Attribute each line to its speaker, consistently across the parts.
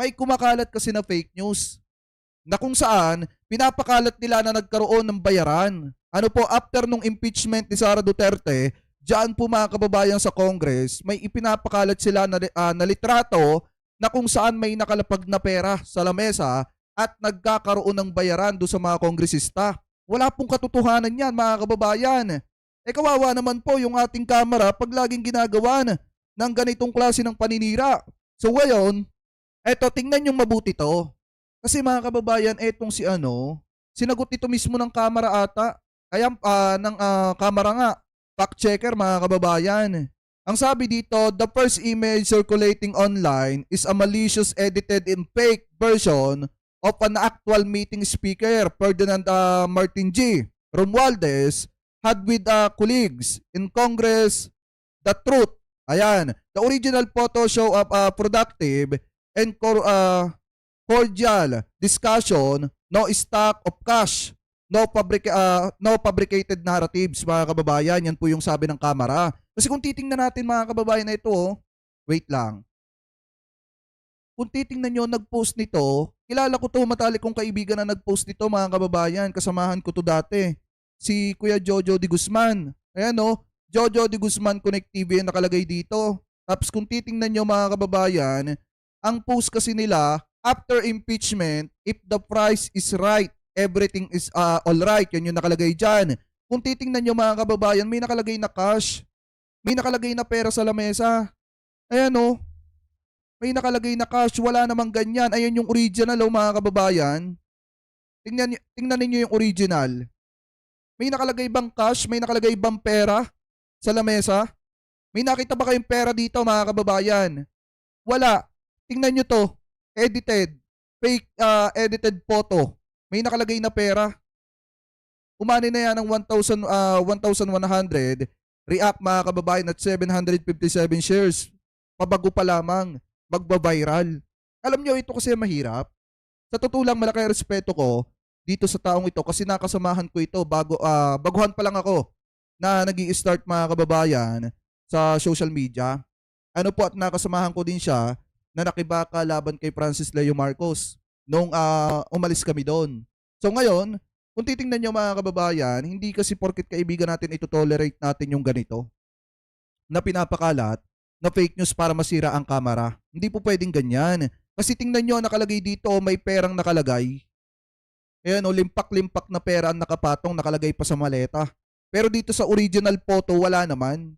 Speaker 1: may kumakalat kasi na fake news na kung saan pinapakalat nila na nagkaroon ng bayaran. Ano po, after nung impeachment ni Sara Duterte, diyan po mga kababayan sa Congress, may ipinapakalat sila na litrato na kung saan may nakalapag na pera sa lamesa at nagkakaroon ng bayaran do sa mga kongresista. Wala pong katotohanan yan mga kababayan. Kawawa naman po yung ating kamera pag laging ginagawa ng ganitong klase ng paninira. So ngayon, eto tingnan yung mabuti to. Kasi mga kababayan, etong si sinagot ito mismo ng kamera ata. Kaya ng kamera nga, fact checker mga kababayan. Ang sabi dito, the first image circulating online is a malicious edited and fake version of an actual meeting speaker, Ferdinand Martin G. Romualdez, had with colleagues in Congress the truth. Ayan, the original photo show up productive and cordial discussion, no stock of cash, no fabricated narratives, mga kababayan. Yan po yung sabi ng kamera. Kasi kung titingnan natin mga kababayan na ito, wait lang. Kung titingnan nyo, nag-post nito, kilala ko to, matalik kong kaibigan na nag-post nito mga kababayan. Kasamahan ko to dati. Si Kuya Jojo de Guzman. Ayan Jojo de Guzman Connect TV yung nakalagay dito. Tapos kung titingnan nyo mga kababayan, ang post kasi nila, after impeachment, if the price is right, everything is all right. Yan yung nakalagay dyan. Kung titingnan nyo mga kababayan, may nakalagay na cash. May nakalagay na pera sa lamesa. Ayan may nakalagay na cash. Wala namang ganyan. Ayan yung original mga kababayan. Tingnan ninyo yung original. May nakalagay bang cash? May nakalagay bang pera sa lamesa? May nakita ba kayong pera dito mga kababayan? Wala. Tingnan nyo to. Edited. Fake edited photo. May nakalagay na pera. Umani na yan ng 1,100. React mga kababayan at 757 shares. Pabago pa lamang. Magbabiral. Alam nyo, ito kasi mahirap. Sa totoo lang, malaki ang respeto ko dito sa taong ito kasi nakasamahan ko ito baguhan pa lang ako na nag-i-start mga kababayan sa social media. Ano po, at nakasamahan ko din siya na nakibaka laban kay Francis Leo Marcos nung umalis kami doon. So ngayon, kung titingnan nyo mga kababayan, hindi kasi porket kaibigan natin ito tolerate natin yung ganito na pinapakalat na fake news para masira ang kamera. Hindi po pwedeng ganyan. Kasi tingnan nyo, nakalagay dito, may perang nakalagay. Ayan limpak-limpak na pera ang nakapatong, nakalagay pa sa maleta. Pero dito sa original photo, wala naman.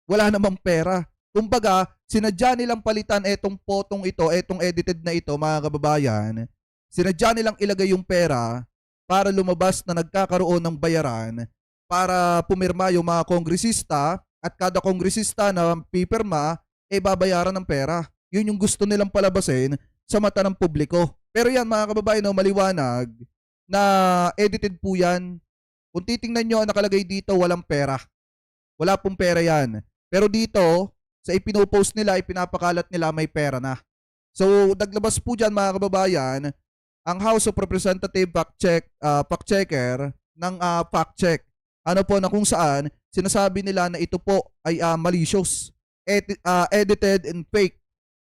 Speaker 1: Wala namang pera. Kumbaga, sinadya nilang palitan etong potong ito, etong edited na ito, mga kababayan. Sinadya nilang ilagay yung pera para lumabas na nagkakaroon ng bayaran para pumirma yung mga kongresista at kada kongresista na pipirma, babayaran ng pera. Yun yung gusto nilang palabasin sa mata ng publiko. Pero yan mga kababayan, maliwanag na edited po yan. Kung titingnan nyo, nakalagay dito, walang pera. Wala pong pera yan. Pero dito, sa ipinopost nila, ipinapakalat nila, may pera na. So, naglabas po dyan mga kababayan, ang House of Representative fact checker ng fact check. Ano po na kung saan, sinasabi nila na ito po ay malicious, edited and fake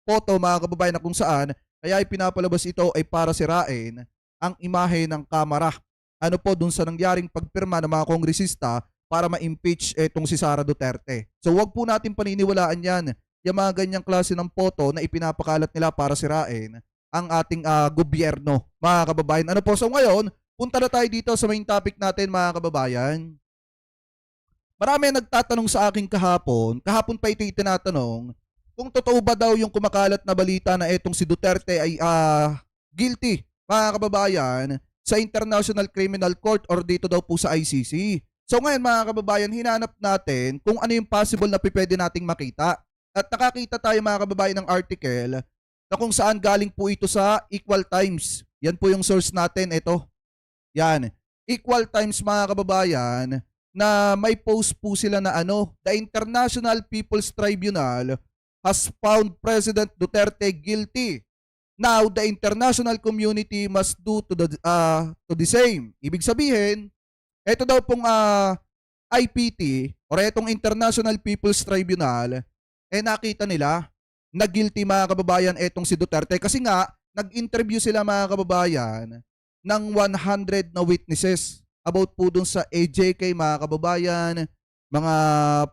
Speaker 1: photo mga kababayan na kung saan, kaya ipinapalabas ito ay para sirain ang imahe ng kamera. Ano po dun sa nangyaring pagpirma ng mga kongresista para ma-impeach itong si Sara Duterte. So wag po natin paniniwalaan yan. Yung mga ganyang klase ng photo na ipinapakalat nila para sirain ang ating gobyerno, mga kababayan. Ano po, so ngayon, punta na tayo dito sa main topic natin mga kababayan. Marami nagtatanong sa akin kahapon pa ito itinatanong, kung totoo ba daw yung kumakalat na balita na etong si Duterte ay guilty, mga kababayan, sa International Criminal Court or dito daw po sa ICC. So ngayon mga kababayan, hinanap natin kung ano yung possible na pwede nating makita. At nakakita tayo mga kababayan ng article na kung saan galing po ito sa Equal Times. Yan po yung source natin, ito. Yan. Equal Times mga kababayan, na may post po sila na the International People's Tribunal has found President Duterte guilty. Now, the international community must do to the same. Ibig sabihin, ito daw pong IPT or itong International People's Tribunal, nakita nila na guilty mga kababayan etong si Duterte. Kasi nga, nag-interview sila mga kababayan ng 100 na witnesses about po dun sa AJK mga kababayan, mga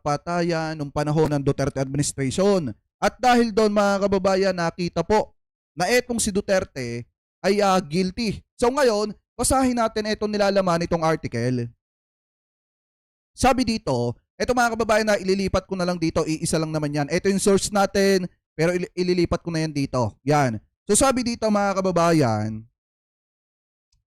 Speaker 1: patayan nung panahon ng Duterte administration. At dahil doon mga kababayan, nakita po na etong si Duterte ay guilty. So ngayon, basahin natin itong nilalaman itong article. Sabi dito, eto mga kababayan na ililipat ko na lang dito, iisa lang naman yan. Ito yung source natin, pero ililipat ko na yan dito. Yan. So sabi dito mga kababayan,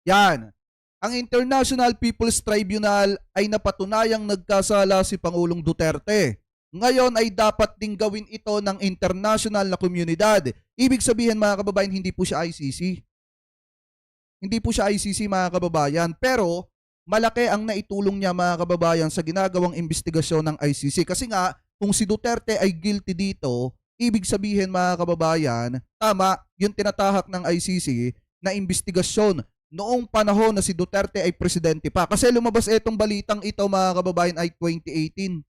Speaker 1: yan, ang International People's Tribunal ay napatunayang nagkasala si Pangulong Duterte. Ngayon ay dapat ding gawin ito ng international na komunidad. Ibig sabihin mga kababayan, hindi po siya ICC. Hindi po siya ICC mga kababayan, pero malaki ang naitulong niya mga kababayan sa ginagawang investigasyon ng ICC. Kasi nga, kung si Duterte ay guilty dito, ibig sabihin mga kababayan, tama yung tinatahak ng ICC na investigasyon noong panahon na si Duterte ay presidente pa. Kasi lumabas itong balitang ito mga kababayan ay 2018.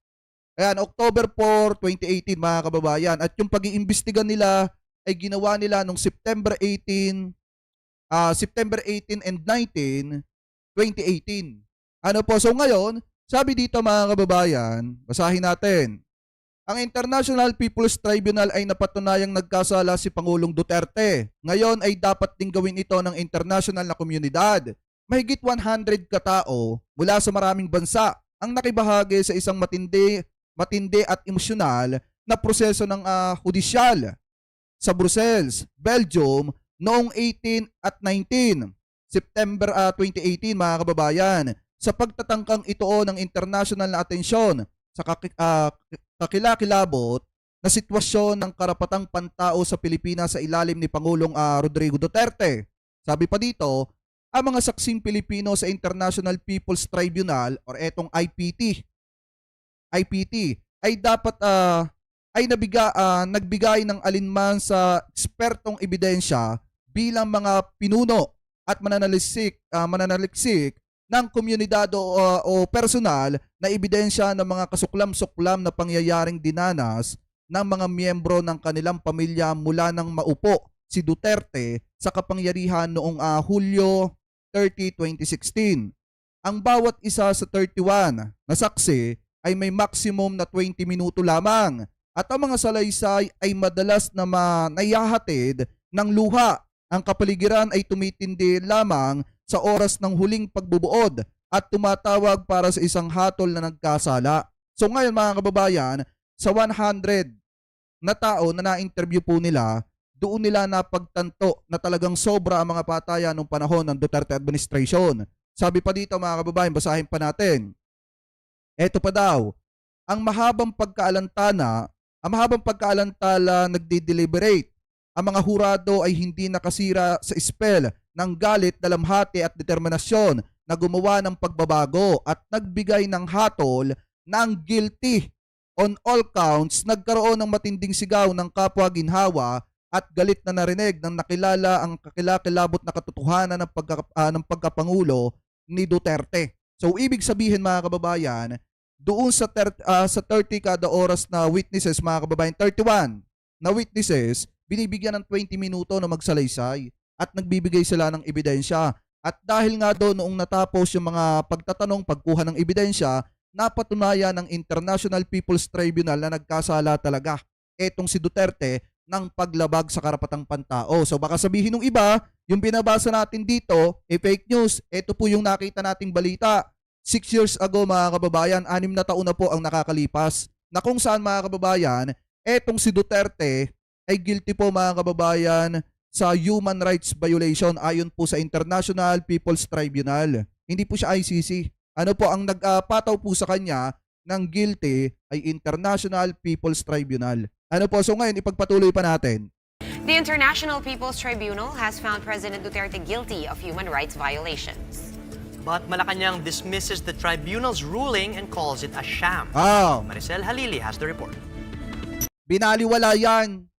Speaker 1: Ayan, October 4, 2018 mga kababayan. At yung pag-iimbestiga nila ay ginawa nila noong September 18 and 19, 2018. Ano po? So ngayon, sabi dito mga kababayan, basahin natin. Ang International People's Tribunal ay napatunayang nagkasala si Pangulong Duterte. Ngayon ay dapat ding gawin ito ng international na komunidad. Mahigit 100 katao mula sa maraming bansa ang nakibahagi sa isang matindi at emosyonal na proseso ng hudisyal sa Brussels, Belgium noong 18 at 19 September 2018 mga kababayan, sa pagtatangkang ito ng international na atensyon sa kakilakilabot na sitwasyon ng karapatang pantao sa Pilipinas sa ilalim ni Pangulong Rodrigo Duterte. Sabi pa dito, ang mga saksing Pilipino sa International People's Tribunal or etong IPT ay dapat nagbigay ng alinman sa ekspertong ebidensya bilang mga pinuno at mananaliksik ng komunidad o personal na ebidensya ng mga kasuklam-suklam na pangyayaring dinanas ng mga miyembro ng kanilang pamilya mula nang maupo si Duterte sa kapangyarihan noong Hulyo 30, 2016. Ang bawat isa sa 31 na saksi ay may maximum na 20 minuto lamang at ang mga salaysay ay madalas na nayahatid ng luha. Ang kapaligiran ay tumitindi lamang sa oras ng huling pagbubuod at tumatawag para sa isang hatol na nagkasala. So ngayon mga kababayan, sa 100 na tao na na-interview po nila, doon nila napagtanto na talagang sobra ang mga patayan noong panahon ng Duterte administration. Sabi pa dito mga kababayan, basahin pa natin. Eto pa daw, ang mahabang pagkaalantala nagdi-deliberate. Ang mga hurado ay hindi nakasira sa spell ng galit, dalamhati at determinasyon na gumawa ng pagbabago at nagbigay ng hatol ng guilty. On all counts, nagkaroon ng matinding sigaw ng kapwa-ginhawa at galit na narinig ng nakilala ang kakilakilabot na katotohanan ng pagkapangulo ni Duterte. So ibig sabihin mga kababayan, doon sa 30 kada oras na witnesses mga kababayan, 31 na witnesses, binibigyan ng 20 minuto na magsalaysay at nagbibigay sila ng ebidensya. At dahil nga doon noong natapos yung mga pagtatanong, pagkuha ng ebidensya, napatunayan ng International People's Tribunal na nagkasala talaga etong si Duterte ng paglabag sa karapatang pantao. So baka sabihin ng iba, yung binabasa natin dito, fake news. Ito po yung nakita nating balita. 6 years ago mga kababayan, 6 na taon na po ang nakakalipas, na kung saan mga kababayan, etong si Duterte ay guilty po mga kababayan sa human rights violation ayon po sa International People's Tribunal. Hindi po siya ICC. Ano po ang nagpataw po sa kanya ng guilty ay International People's Tribunal. Ano po, so ngayon ipagpatuloy pa natin.
Speaker 2: The International People's Tribunal has found President Duterte guilty of human rights violations.
Speaker 3: But Malacanang dismisses the tribunal's ruling and calls it a sham. Maricel Halili has the report.
Speaker 1: Binaliwala yan.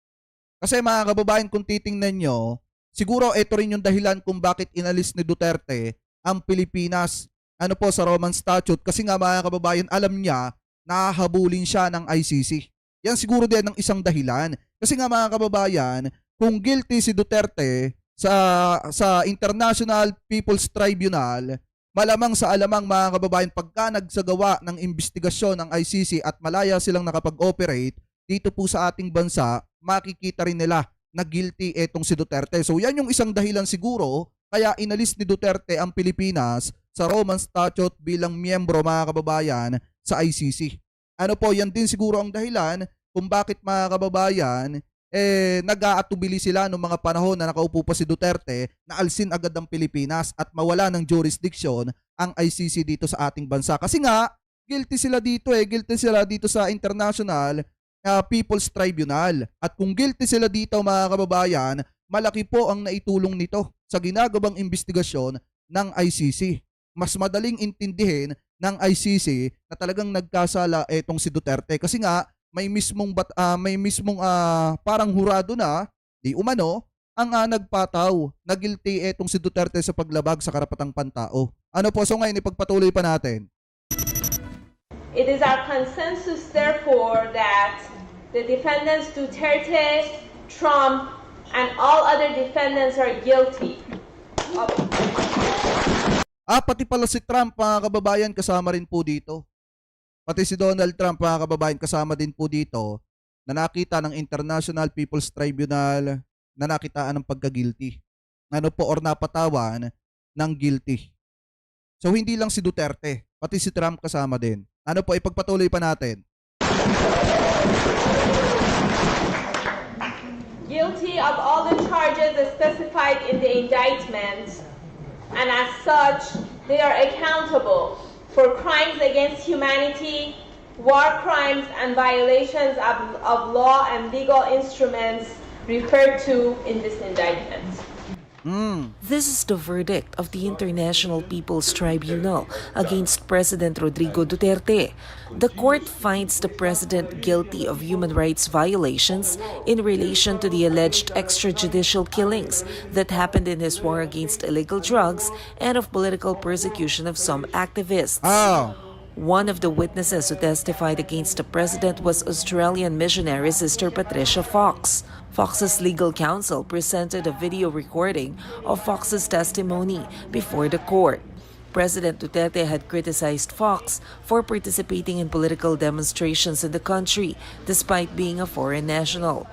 Speaker 1: Kasi mga kababayan, kung titingnan nyo, siguro ito rin yung dahilan kung bakit inalis ni Duterte ang Pilipinas. Ano po, sa Roman Statute. Kasi nga mga kababayan, alam niya na hahabulin siya ng ICC. Yan siguro din ang isang dahilan. Kasi nga mga kababayan, kung guilty si Duterte sa International People's Tribunal, malamang sa alamang mga kababayan, pagka nagsagawa ng investigasyon ng ICC at malaya silang nakapag-operate dito po sa ating bansa, makikita rin nila na guilty etong si Duterte. So yan yung isang dahilan siguro kaya inalis ni Duterte ang Pilipinas sa Roman Statute bilang miyembro mga kababayan sa ICC. Ano po, yan din siguro ang dahilan kung bakit mga kababayan nag-aatubili sila noong mga panahon na nakaupo pa si Duterte na alsin agad ang Pilipinas at mawala ng jurisdiction ang ICC dito sa ating bansa. Kasi nga, guilty sila dito sa International People's Tribunal. At kung guilty sila dito mga kababayan, malaki po ang naitulong nito sa ginagawang investigasyon ng ICC. Mas madaling intindihin ng ICC na talagang nagkasala etong si Duterte kasi nga may mismong parang hurado na di umano ang nagpataw na guilty etong si Duterte sa paglabag sa karapatang pantao. Ano po, so ngayon ipagpatuloy pa natin.
Speaker 4: It is our consensus therefore that the defendants Duterte, Trump, and all other defendants are guilty of
Speaker 1: Pati pala si Trump mga kababayan kasama rin po dito. Pati si Donald Trump mga kababayan kasama din po dito na nakita ng International People's Tribunal na nakitaan ng pagka-guilty. Ano po, or napatawan ng guilty. So hindi lang si Duterte, pati si Trump kasama din. Ano po, ipagpatuloy pa natin.
Speaker 4: guilty of all the charges specified in the indictment, and as such, they are accountable for crimes against humanity, war crimes, and violations of law and legal instruments referred to in this indictment.
Speaker 5: This is the verdict of the International People's Tribunal against President Rodrigo Duterte. The court finds the president guilty of human rights violations in relation to the alleged extrajudicial killings that happened in his war against illegal drugs and of political persecution of some activists. One of the witnesses who testified against the president was Australian missionary Sister Patricia Fox. Fox's legal counsel presented a video recording of Fox's testimony before the court. President Duterte had criticized Fox for participating in political demonstrations in the country despite being a foreign national.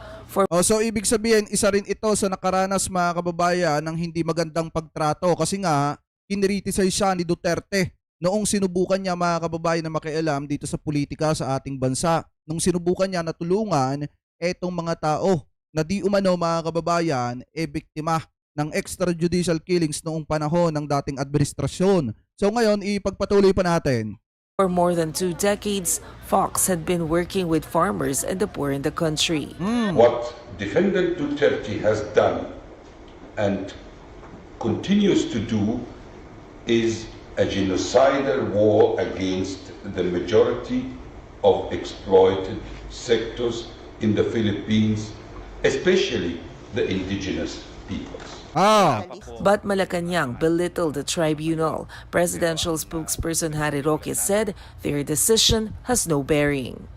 Speaker 1: So ibig sabihin, isa rin ito sa nakaranas mga kababayan ng hindi magandang pagtrato kasi nga kinriticize siya ni Duterte noong sinubukan niya mga kababayan na makialam dito sa politika sa ating bansa. Nung sinubukan niya na tulungan etong mga tao na di umano mga kababayan biktima ng extrajudicial killings noong panahon ng dating administrasyon. So ngayon, ipagpatuloy pa natin.
Speaker 5: For more than 2 decades, Fox had been working with farmers and the poor in the country.
Speaker 6: What Defendant Duterte has done and continues to do is a genocidal war against the majority of exploited sectors in the Philippines, especially the indigenous peoples.
Speaker 5: But Malacanang belittled the tribunal. Presidential spokesperson Harry Roque said their decision has no bearing.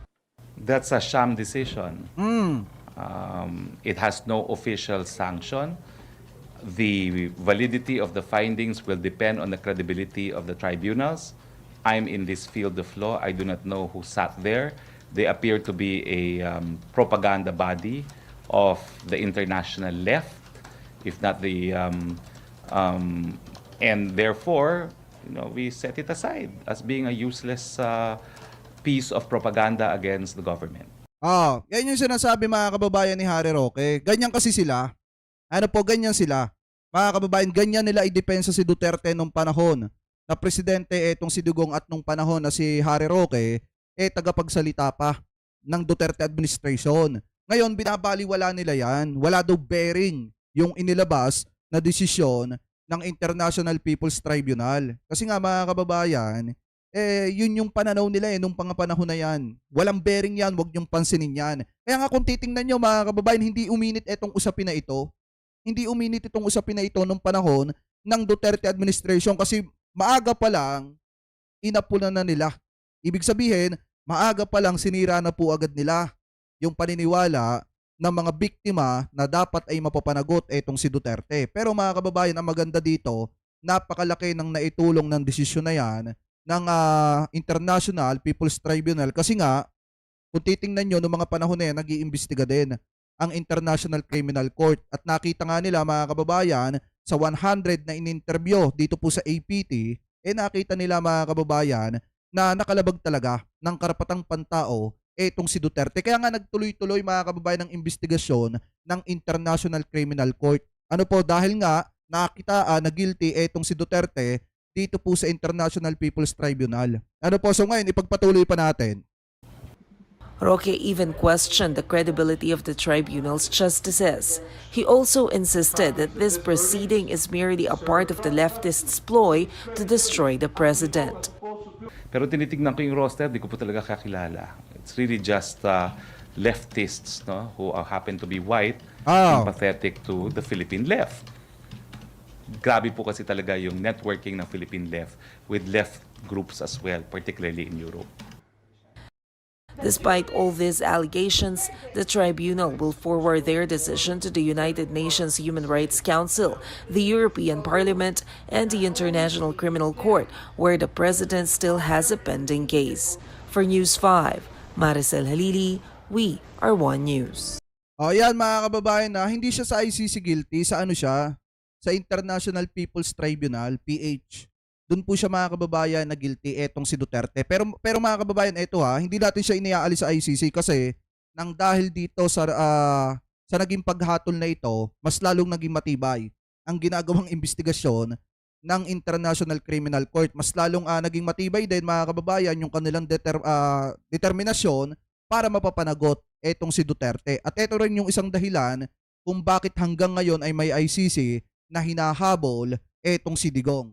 Speaker 7: That's a sham decision. It has no official sanction. The validity of the findings will depend on the credibility of the tribunals. I'm in this field of law. I do not know who sat there. They appear to be a propaganda body of the international left, if not the and therefore, we set it aside as being a useless piece of propaganda against the government.
Speaker 1: Yan yung sinasabi mga kababayan ni Harry Roque. Ganyan kasi sila. Ganyan sila. Mga kababayan, ganyan nila idepensa si Duterte nung panahon na presidente etong si Dugong at nung panahon na si Harry Roque tagapagsalita pa ng Duterte administration. Ngayon, binabaliwala nila yan. Wala daw bearing yung inilabas na desisyon ng International People's Tribunal. Kasi nga mga kababayan, yun yung pananaw nila nung panahon na yan. Walang bearing yan, wag niyong pansinin yan. Kaya nga kung titingnan nyo mga kababayan, hindi uminit itong usapin na ito. Hindi uminit itong usapin na ito nung panahon ng Duterte administration kasi maaga pa lang, inapuna na nila. Ibig sabihin, maaga pa lang sinira na po agad nila yung paniniwala ng mga biktima na dapat ay mapapanagot etong si Duterte. Pero mga kababayan, ang maganda dito, napakalaki ng naitulong ng desisyon na yan ng International People's Tribunal kasi nga, kung titingnan nyo, noong mga panahon na yan, nag-iimbestiga din ang International Criminal Court at nakita nga nila mga kababayan sa 100 na in-interview dito po sa APT, nakita nila mga kababayan na nakalabag talaga ng karapatang pantao etong si Duterte. Kaya nga nagtuloy-tuloy mga kababayan ng investigasyon ng International Criminal Court. Ano po, dahil nga nakita na guilty etong si Duterte dito po sa International People's Tribunal. Ano po, so ngayon ipagpatuloy pa natin.
Speaker 5: Roque even questioned the credibility of the tribunal's justices. He also insisted that this proceeding is merely a part of the leftists' ploy to destroy the president.
Speaker 7: Pero tinitignan ko yung roster, di ko po talaga kakilala. It's really just leftists, no, who happen to be white, sympathetic to the Philippine left. Grabe po kasi talaga yung networking ng Philippine left with left groups as well, particularly in Europe.
Speaker 5: Despite all these allegations, the tribunal will forward their decision to the United Nations Human Rights Council, the European Parliament, and the International Criminal Court, where the president still has a pending case. For News 5, Maricel Halili, we are One News.
Speaker 1: O yan mga kababayan, na hindi siya sa ICC guilty, sa ano siya? Sa International People's Tribunal, PH. Doon po siya mga kababayan na guilty etong si Duterte. Pero mga kababayan, eto hindi natin siya iniaalis sa ICC kasi nang dahil dito sa naging paghatol na ito, mas lalong naging matibay ang ginagawang investigasyon ng International Criminal Court. Mas lalong naging matibay din mga kababayan yung kanilang determinasyon para mapapanagot etong si Duterte. At ito rin yung isang dahilan kung bakit hanggang ngayon ay may ICC na hinahabol etong si Digong.